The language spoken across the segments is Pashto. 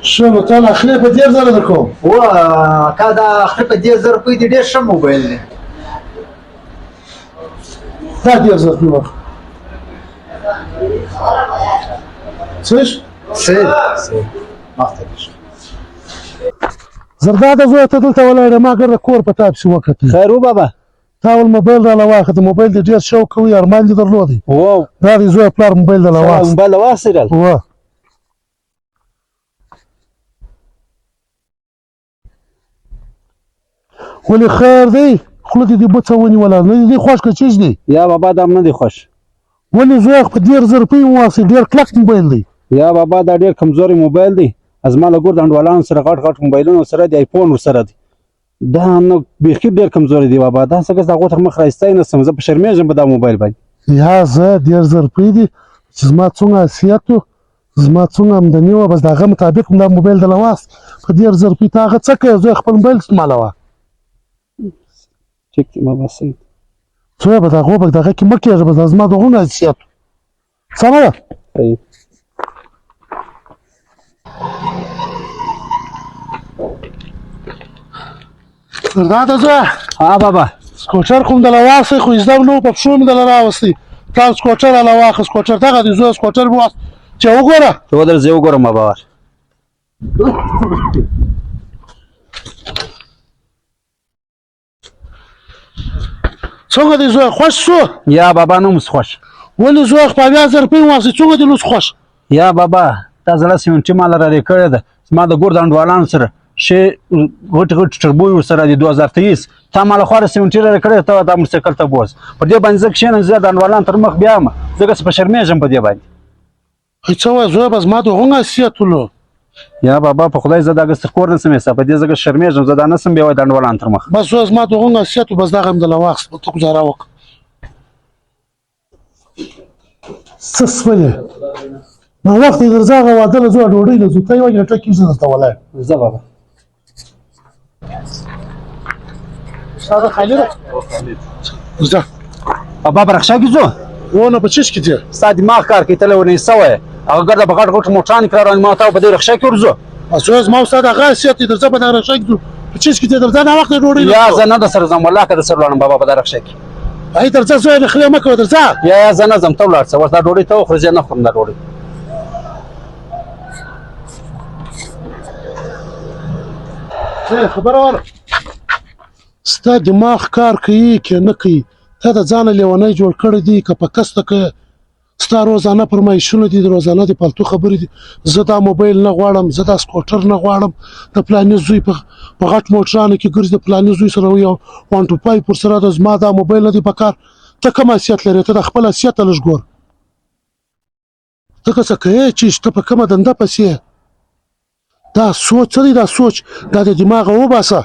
ښه نو تا اخري په 10,000 درکوم. اکا دا اخري په 10,000 روپۍ دي ډېر ښه موبایل دی. دا 10,000 روپۍ واخله. څه شي؟ صحیح مخته دې شه. زرداده زویه ته دلته ولاړې ما ګرده کور په تا پسې وکتل. خیر و بابا. تا ول موبایل راله واخېده. موبایل دې ډېر شوق کوي ارمان دې درلودی. واو دا دې زویه پلار موبایل درله واخیست. موبایل واخیستل؟ ولې خیر دی؟ خوله دې بڅه ونیوله. نه دې خوښ که چیز دی؟ یا بابا دا نه دی خوښ. ولې زویه په 10,000 روپۍ واخیستې؟ ډېر کلک موبایل دی. یا بابا دا ډېر کمزوری موبایل دی. زما له ګور د انډوالانو سره غټ موبایلونه سره دی، آیفون ورسره دی. دا نو بیخي ډېر کمزوری دی بابا. دا څنګه د هغو تر مخ رایستی نه شم. زه په شرمېږم په دا موبایل باندې. یا زه 10,000 روپۍ دي چې زما څومره حیثیت و، زما څومره آمدني وه، بس د هغه مطابق مې دا موبایل درله واخیست. په 10,000 روپۍ ته هغه څه کوې؟ زوی خپل موبایل استعمالوه. ټیک دی بابا صحیح. زویه به د هغو په دغه کې مه کېږه، بس دا زما د غرونو حیثیت و. سمه ده؟ صحیح. زرداده زویه ها بابا. سکوټر خو مې درله واخیستی، خو زده نه و، په پښو مې درله راوستی. تا سکوټر راله واخیست. سکوټر دغه دی زویه، سکوټر مې واخیست. چې وګوره ته ودرېږه زه وګورم بابا. څنګه دی زویه خوښ شو؟ یا بابا نه اوس خوښ. ولې زویه په 80,000 روپۍ واخیستې؟ څنګه دی اوس خوښ؟ یا بابا دا زړه سیمنټي ماله راډې کړې ده. زما د ګور د انډوالانو سره ښې غټې ټربوی ورسره دي 2023. تا ماله خوا سیمنټي راډې کړې ده، ته دا موټرسایکل ته بوځه. په دې باندې زه کښېنم، زه د انډوالانو تر مخ بیا یم، ځکه چې په شرمېږم په دې باندې. څه وایې زویه؟ بس ما د هغومره حیثیت ولو. یا بابا په خدای زه دغه تر کور نه شم ایسته، په دې ځکه شرمېږم. زه دا نه شم بیا وایي د انډوالانو تر مخ. بس زویه زما د هغومره حیثیت و، بس دغه مې درله واخیست. ته ګزاره وکړه. څه شولې؟ ناوخته یې درځه هغه واده له ځو، ډوډۍ له ځو. ته یوه ګېټه کېږده درته ولاړ. زه بابا. ستا د خالي ده؟ ځه. بابا په رخشا کې ځو؟ ونه په چیش کې ځې؟ ستا دماغ کار کوي، ته له ورنه سوی یې. هغه ګرده په غټ موټرانې کړه روان، ما ته په دې رخشا کې ورځو. زویه زما او ستا د هغه حیثیت دی، درځه په دغه رخشا کې ځو. په چیش کې ځې؟ درځه ناوخته ډوډۍ له ځو. یا زه نه درسره ځم، والله که درسره لاړم بابا په دا رخشا کې. هی درځه زویه، نخرې مه کوه، درځه. یا زه نه ځم، ته ولاړ شه. اوس دا ډوډۍ ته وخورې، زه نه خورم دا ډوډۍ. خبره وره، ستا دماغ کار کوي که نه کوي؟ تا د ځانه لیونی جوړ کړی دی که په کسته که ستا روزانه فرمایشونه دي، د روزانه د پالتو خبرې دي. زه دا موبایل نه غواړم، زه دا سکوټر نه غواړم. د پلاني زوی په غټ موټرانو کې ګرځي، د پلاني زوی سره یو 125 ورسره ده. زما دا موبایل نه دی پکار. ته کوم حیثیت لرې؟ ته د خپل حیثیت ته لږ ګور. ته که څه کوې چې ته په کومه دنده پسې یې؟ دا سوچ څه دی؟ دا سوچ دا د دماغه وباسه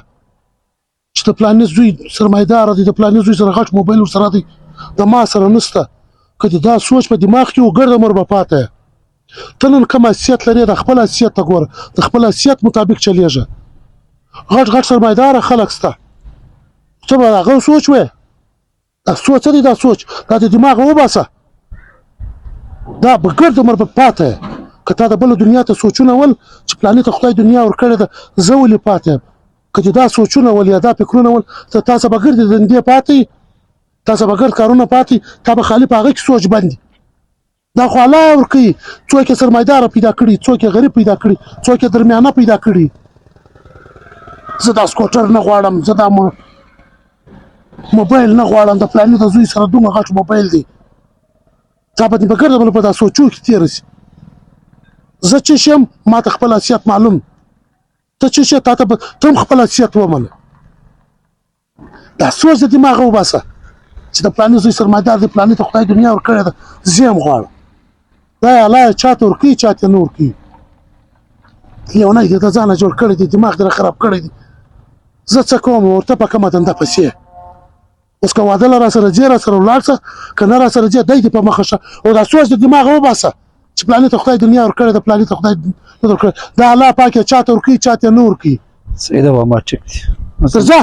چې د پلاني زوی سرمایداره دی، د پلاني زوی سره غټ موبایل ورسره دی، د ما سره نشته. که دې دا سوچ په دماغ کې و، ګرده مر به پاته یې. ته نن کوم حیثیت لرې؟ د خپل حیثیت ته ګوره، د خپل حیثیت مطابق چلېږه. غټ سرمایداره خلک شته، ته به هغه سوچ وې. دا سوچ څه دی؟ دا سوچ دا د دماغه وباسه، دا به ګرده مر به پاته یې. که تا د بله دنیا ته سوچونه ول چې پلاني ته خدای دنیا ورکړې ده، زه ولې پاته یم؟ که دې دا سوچونه ول یا دا فکرونه ول، ته تاسو به ګرد دندې پاتې، تاسو به ګرد کارونه پاتې، تا به خالي په هغه کې سوچ بندي. دا خو الله ورکوي. څوک یې سرمایداره پیدا کړي، څوک یې غریب پیدا کړي، څوک یې درمیانه پیدا کړي. زه دا سکوټر نه غواړم، زه دا موبایل نه غواړم. د پلاني د زوی سره دومره غټ موبایل دی، تا به دې به ګرده بله په دا سوچو کې تېره شي. زه چې شم ما ته خپل حیثیت معلوم. ته چې شې تا ته هم خپل حیثیت ومنه. دا سوچ د دماغه وباسه چې د پلاني زوی سرمایدار دی، پلاني ته خدای دنیا ورکړې ده، زه هم غواړم. دا یې الله چاته ورکوي، چاته نه ورکوي. لیونی دې د ځانه جوړ کړی دی، دماغ دې خراب کړی دی. زه څه کوم؟ ورته په کومه دنده پسې اوس که واده له راسره ځې راسره ولاړ شه، که نه راسره ځې دی دې په مخه شه. او دا سوچ د دماغه وباسه چې پلاني ته خدای دنیا ورکړې ده، پلاني ته خدای نه ورکړې. دا الله پاک یې چاته ورکوي، چاته نه ورکوي. صحیح ده بابا، ټیک دی. درځه.